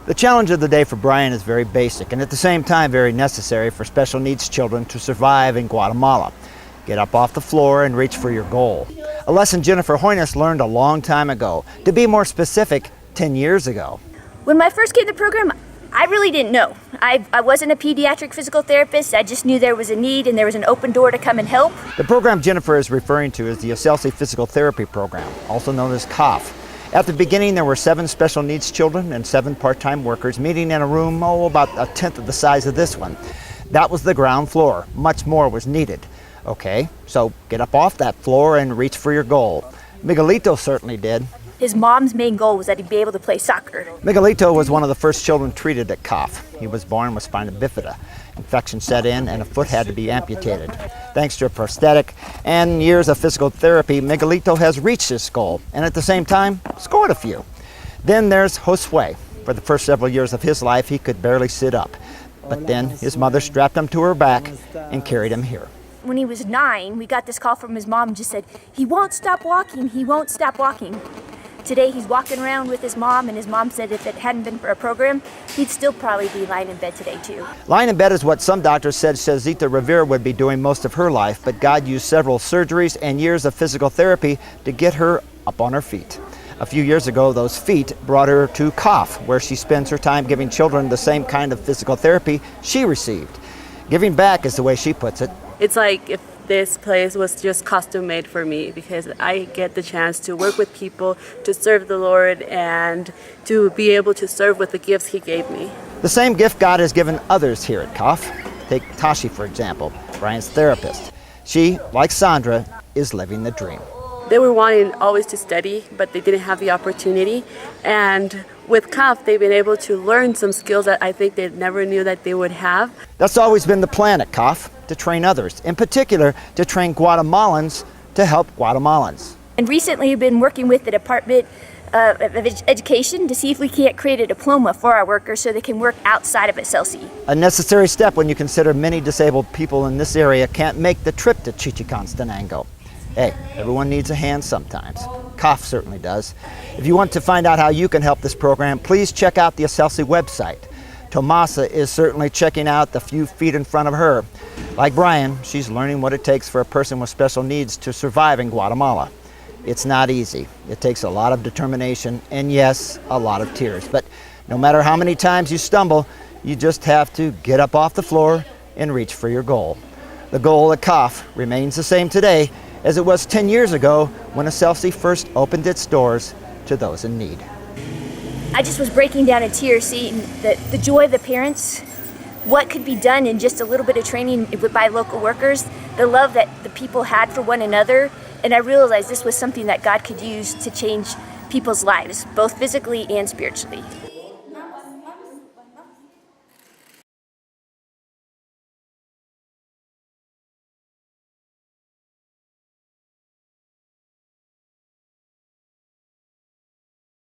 The challenge of the day for Brian is very basic and at the same time very necessary for special needs children to survive in Guatemala. Get up off the floor and reach for your goal. A lesson Jennifer Hoynes learned a long time ago. To be more specific, 10 years ago. When I first came to the program, I really didn't know. I wasn't a pediatric physical therapist. I just knew there was a need and there was an open door to come and help. The program Jennifer is referring to is the ASELSI Physical Therapy Program, also known as COF. At the beginning, there were 7 special needs children and 7 part-time workers meeting in a room, about a tenth of the size of this one. That was the ground floor. Much more was needed. Okay, so get up off that floor and reach for your goal. Miguelito certainly did. His mom's main goal was that he'd be able to play soccer. Miguelito was one of the first children treated at COF. He was born with spina bifida. Infection set in and a foot had to be amputated. Thanks to a prosthetic and years of physical therapy, Miguelito has reached his goal and at the same time scored a few. Then there's Josue. For the first several years of his life, he could barely sit up. But then his mother strapped him to her back and carried him here. When he was 9, we got this call from his mom and just said, "He won't stop walking, he won't stop walking." Today he's walking around with his mom, and his mom said if it hadn't been for a program, he'd still probably be lying in bed today too. Lying in bed is what some doctors said Cezita Rivera would be doing most of her life, but God used several surgeries and years of physical therapy to get her up on her feet. A few years ago, those feet brought her to COF, where she spends her time giving children the same kind of physical therapy she received. Giving back is the way she puts it. It's like if this place was just custom made for me, because I get the chance to work with people, to serve the Lord, and to be able to serve with the gifts He gave me. The same gift God has given others here at COF. Take Tashi, for example, Brian's therapist. She, like Sandra, is living the dream. They were wanting always to study, but they didn't have the opportunity. And with COF, they've been able to learn some skills that I think they never knew that they would have. That's always been the plan at COF, to train others, in particular to train Guatemalans to help Guatemalans. And recently we've been working with the Department of Education to see if we can't create a diploma for our workers so they can work outside of ASELSI. A necessary step when you consider many disabled people in this area can't make the trip to Chichicastenango. Hey, everyone needs a hand sometimes. COF certainly does. If you want to find out how you can help this program, please check out the ASELSI website. Tomasa is certainly checking out the few feet in front of her. Like Brian, she's learning what it takes for a person with special needs to survive in Guatemala. It's not easy. It takes a lot of determination and, yes, a lot of tears. But no matter how many times you stumble, you just have to get up off the floor and reach for your goal. The goal at COF remains the same today as it was 10 years ago when ASELSI first opened its doors to those in need. I just was breaking down in tears seeing the joy of the parents, what could be done in just a little bit of training by local workers, the love that the people had for one another, and I realized this was something that God could use to change people's lives, both physically and spiritually.